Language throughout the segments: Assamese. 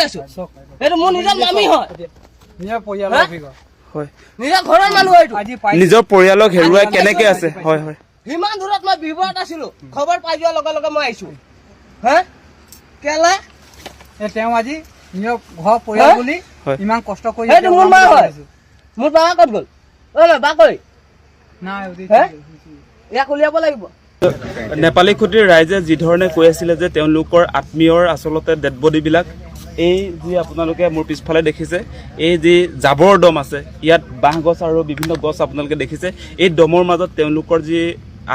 আছো এইটো মোৰ নিজৰ মামী হয় নিজৰ পৰিয়ালৰ অভিজ্ঞতা হয় নিজৰ ঘৰৰ মানুহ এইটো নিজৰ পৰিয়ালক হেৰুৱাই কেনেকে আছে হয় হয় ইমান দূৰত মই বিহবৰত আছিলো খবৰ পাই যোৱাৰ লগে লগে মই আহিছো হা কেলা তেওঁ আজি নিজৰ ঘৰ পৰিয়াল বুলি ইমান কষ্ট কৰি এইটো মোৰ মা হয় মোৰ বাবা ক'ত গ'ল বা কৈ নাই ইয়াক উলিয়াব লাগিব নেপালী খুঁটিৰ ৰাইজে যি ধৰণে কৈ আছিলে যে তেওঁলোকৰ আত্মীয়ৰ আচলতে ডেড বডিবিলাক এই যি আপোনালোকে মোৰ পিছফালে দেখিছে এই যি জাবৰ দম আছে ইয়াত বাঁহ গছ আৰু বিভিন্ন গছ আপোনালোকে দেখিছে এই দমৰ মাজত তেওঁলোকৰ যি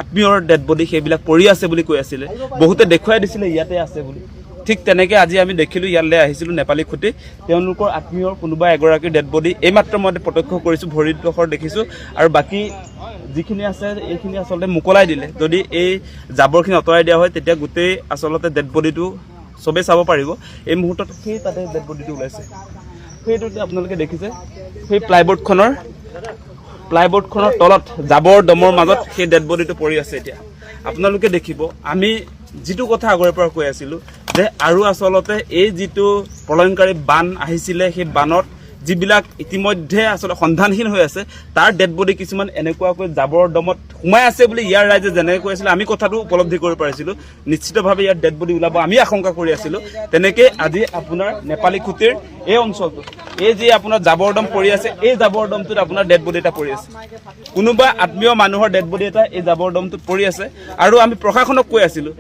আত্মীয়ৰ ডেড বডি সেইবিলাক পৰি আছে বুলি কৈ আছিলে বহুতে দেখুৱাই দিছিলে ইয়াতে আছে বুলি ঠিক তেনেকৈ আজি আমি দেখিলোঁ ইয়ালৈ আহিছিলোঁ নেপালী খুঁটি তেওঁলোকৰ আত্মীয়ৰ কোনোবা এগৰাকীৰ ডেড বডি এইমাত্ৰ মই প্ৰত্যক্ষ কৰিছোঁ ভৰিৰ ডোখৰ দেখিছোঁ আৰু বাকী যিখিনি আছে এইখিনি আচলতে মোকলাই দিলে যদি এই জাবৰখিনি আঁতৰাই দিয়া হয় তেতিয়া গোটেই আচলতে ডেড বডিটো চবেই চাব পাৰিব এই মুহূৰ্তত সেই তাতে ডেড বডিটো ওলাইছে সেইটো আপোনালোকে দেখিছে সেই প্লাইবোৰ্ডখনৰ তলত জাবৰ দমৰ মাজত সেই ডেড বডিটো পৰি আছে এতিয়া আপোনালোকে দেখিব আমি যিটো কথা আগৰে পৰা কৈ আছিলোঁ যে আৰু আচলতে এই যিটো প্ৰলয়ংকাৰী বান আহিছিলে সেই বানত যিবিলাক ইতিমধ্যে আচলতে সন্ধানহীন হৈ আছে তাৰ ডেড বডি কিছুমান এনেকুৱাকৈ জাবৰ দমত সোমাই আছে বুলি ইয়াৰ ৰাইজে যেনেকৈ কৈ আছিলে আমি কথাটো উপলব্ধি কৰিব পাৰিছিলোঁ নিশ্চিতভাৱে ইয়াত ডেড বডি ওলাব আমি আশংকা কৰি আছিলোঁ তেনেকৈ আজি আপোনাৰ নেপালী খুঁটিৰ এই অঞ্চলটোত এই যি আপোনাৰ জাবৰ দম পৰি আছে এই জাবৰ দমটোত আপোনাৰ ডেড বডি এটা পৰি আছে কোনোবা আত্মীয় মানুহৰ ডেড বডি এটা এই জাবৰ দমটোত পৰি আছে আৰু আমি প্ৰশাসনক কৈ আছিলোঁ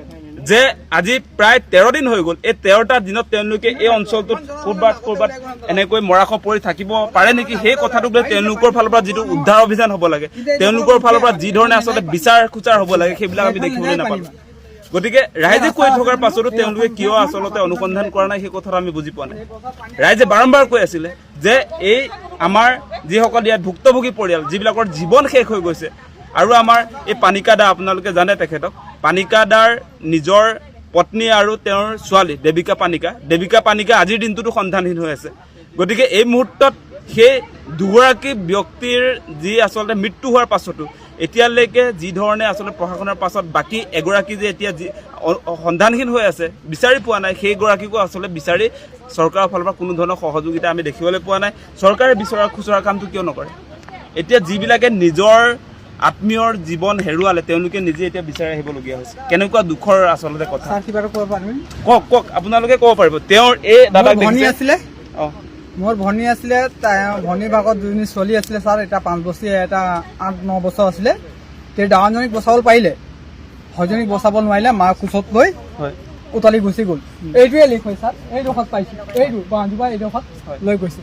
যে আজি প্ৰায় 13 দিন হৈ গ'ল এই 13টা দিনত তেওঁলোকে এই অঞ্চলটোত ক'ৰবাত এনেকৈ মৰাশ পৰি থাকিব পাৰে নেকি সেই কথাটোক লৈ তেওঁলোকৰ ফালৰ পৰা যিটো উদ্ধাৰ অভিযান হ'ব লাগে তেওঁলোকৰ ফালৰ পৰা যি ধৰণে আচলতে বিচাৰ খোচাৰ হ'ব লাগে সেইবিলাক আমি দেখিবলৈ নাপালোঁ গতিকে ৰাইজে কৈ থকাৰ পাছতো তেওঁলোকে কিয় আচলতে অনুসন্ধান কৰা নাই সেই কথাটো আমি বুজি পোৱা নাই ৰাইজে বাৰম্বাৰ কৈ আছিলে যে এই আমাৰ যিসকল ইয়াত ভুক্তভোগী পৰিয়াল যিবিলাকৰ জীৱন শেষ হৈ গৈছে আৰু আমাৰ এই পানিকা দা আপোনালোকে জানে তেখেতক পানিকা দাৰ নিজৰ পত্নী আৰু তেওঁৰ ছোৱালী দেৱিকা পানিকা আজিৰ দিনটোতো সন্ধানহীন হৈ আছে গতিকে এই মুহূৰ্তত সেই দুগৰাকী ব্যক্তিৰ যি আচলতে মৃত্যু হোৱাৰ পাছতো এতিয়ালৈকে যি ধৰণে আচলতে প্ৰশাসনৰ পাছত বাকী এগৰাকী যে এতিয়া যি সন্ধানহীন হৈ আছে বিচাৰি পোৱা নাই সেইগৰাকীকো আচলতে বিচাৰি চৰকাৰৰ ফালৰ পৰা কোনো ধৰণৰ সহযোগিতা আমি দেখিবলৈ পোৱা নাই চৰকাৰে বিচৰা খুচৰা কামটো কিয় নকৰে এতিয়া যিবিলাকে নিজৰ আত্মীয়ৰ জীৱন হেৰুৱালে তেওঁলোকে নিজে এতিয়া বিচাৰি আহিবলগীয়া হৈছে কেনেকুৱা দুখৰ আচলতে কথা কওক আপোনালোকে ক'ব পাৰিব তেওঁৰ এই দাদাক আছিলে মোৰ ভনী আছিলে ভনীৰ ভাগত দুজনী ছোৱালী আছিলে ছাৰ এটা 5 বছৰীয়া এটা 8-9 বছৰ আছিলে তেওঁ ডাঙৰজনীক বচাব পাৰিলে হজনীক বচাব নোৱাৰিলে মাক কোচত লৈ উতলি গুচি গ'ল এইটোৱে লিখ হয় ছাৰ এইডোখৰত পাইছোঁ এইটো বাঁহজোপা এইডোখৰত লৈ গৈছে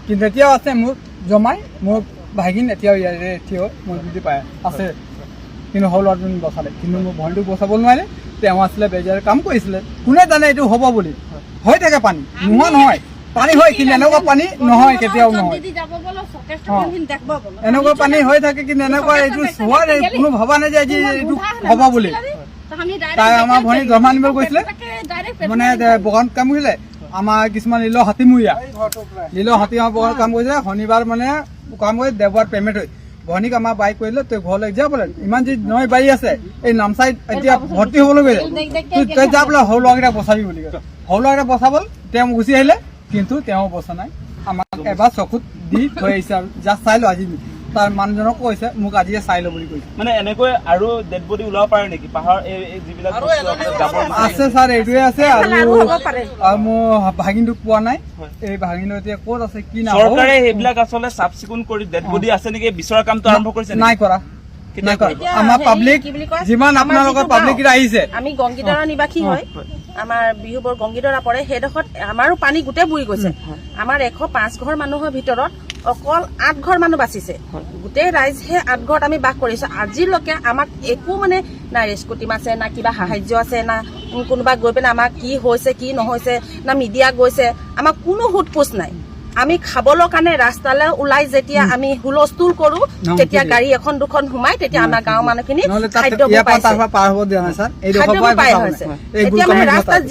কিন্তু এতিয়াও আছে মোক জমাই মোৰ ভাগিন এতিয়াও ইয়াৰে থিয় মই বুজি পাই আছে কিন্তু সৰু ল'ৰাজনী বচালে কিন্তু মোৰ ভনীটোক বচাব নোৱাৰিলে তেওঁ আছিলে বেজাৰে কাম কৰিছিলে কোনে জানে এইটো হ'ব বুলি হৈ থাকে পানী নোহোৱা নহয় পানী হয় কিন্তু এনেকুৱা পানী নহয় কেতিয়াও নহয় এনেকুৱা পানী হৈ থাকে কিন্তু এনেকুৱা এইটো হোৱাৰ কোনো ভবা নাই যে আজি এইটো হ'ব বুলি তাই আমাৰ ভনী জমা আনিব গৈছিলে মানে বগান কাম কৰিছিলে আমাৰ কিছুমান লীল হাতীমূৰীয়া বগান কাম কৰিছিলে শনিবাৰ মানে কাম কৰি দেওবাৰ পেমেণ্ট হৈ ভনীক আমাৰ বাইক কৰিলে তই ঘৰলৈ যা বোলে ইমান যি নৈ বাৰী আছে এই নামচাইত এতিয়া ভৰ্তি হ'বলৈ গৈছে তই যা বোলে সৰু ল'ৰাকেইটাক বচাবি বুলি কয় সৰু ল'ৰাকেইটা বচাবলৈ তেওঁ গুচি আহিলে কিন্তু তেওঁ বচা নাই আমাক এবাৰ চকুত দি থৈ আহিছে আৰু জাষ্ট চাই লো আজি তাৰ মানুহজনক কৈছে মোক আজিয়ে চাই লো বুলি কৈছে মানে এনেকৈ আৰু ডেড বডি ওলাব পাৰে নেকি পাহাৰ এই যিবিলাক আছে ছাৰ এইটোৱে আছে আৰু মোৰ ভাগিনটোক পোৱা নাই এই ভাগিনটো এতিয়া ক'ত আছে কি নাই চৰকাৰে সেইবিলাক আচলতে চাফ চিকুণ কৰি ডেড বডি আছে নেকি বিচৰা কামটো আৰম্ভ কৰিছে নাই কৰা আমাৰ পাব্লিক যিমান আপোনালোকৰ পাব্লিক আহিছে আমি গংগীদৰা নিবাসী হয় আমাৰ বিহুবৰ গংগীদৰা পৰে সেইডোখৰত আমাৰো পানী গোটেই বুৰি গৈছে আমাৰ 105 ঘৰ মানুহৰ ভিতৰত অকল 8 ঘৰ মানুহ বাচিছে গোটেই ৰাইজে 8 ঘৰত আমি বাস কৰিছো আজিলৈকে আমাক একো মানে না ৰেস্কিউ টিম আছে না কিবা সাহায্য আছে না কোনোবা গৈ পেলাই আমাক কি হৈছে কি নহৈছে না মিডিয়া গৈছে আমাক কোনো হুটপুচ নাই আমি খাবলৈ কাৰণে ৰাস্তালৈ ওলাই যেতিয়া আমি হুলস্থুল কৰো তেতিয়া গাড়ী এখন দুখন সোমাই তেতিয়া আমাৰ গাঁৱৰ মানুহখিনি খাদ্য পাইছে এতিয়া মানে ৰাস্তাত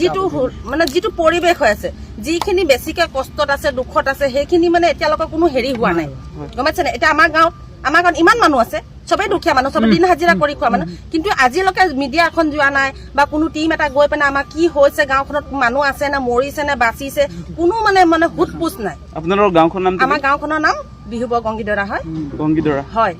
যিটো পৰিৱেশ হৈ আছে যিখিনি বেছিকে কষ্টত আছে দুখত আছে সেইখিনি মানে এতিয়ালৈকে কোনো হেৰি হোৱা নাই গম পাইছে নে এতিয়া আমাৰ গাঁৱত আমাৰ গাঁৱত ইমান মানুহ আছে, চবেই দুখীয়া মানুহ, চবে দিন হাজিৰা কৰি খোৱা মানুহ, কিন্তু আজিলৈকে মিডিয়া এখন যোৱা নাই বা কোনো টিম এটা গৈ পেলাই আমাৰ কি হৈছে গাঁওখনত, মানুহ আছে নে মৰিছে নে বাচিছে, কোনো মানে সোধ পোছ নাই। আপোনালোকৰ গাঁওখনৰ নাম আমাৰ গাঁওখনৰ নাম বিহুবৰ গংগীদৰা হয়। গংগীদৰা হয়।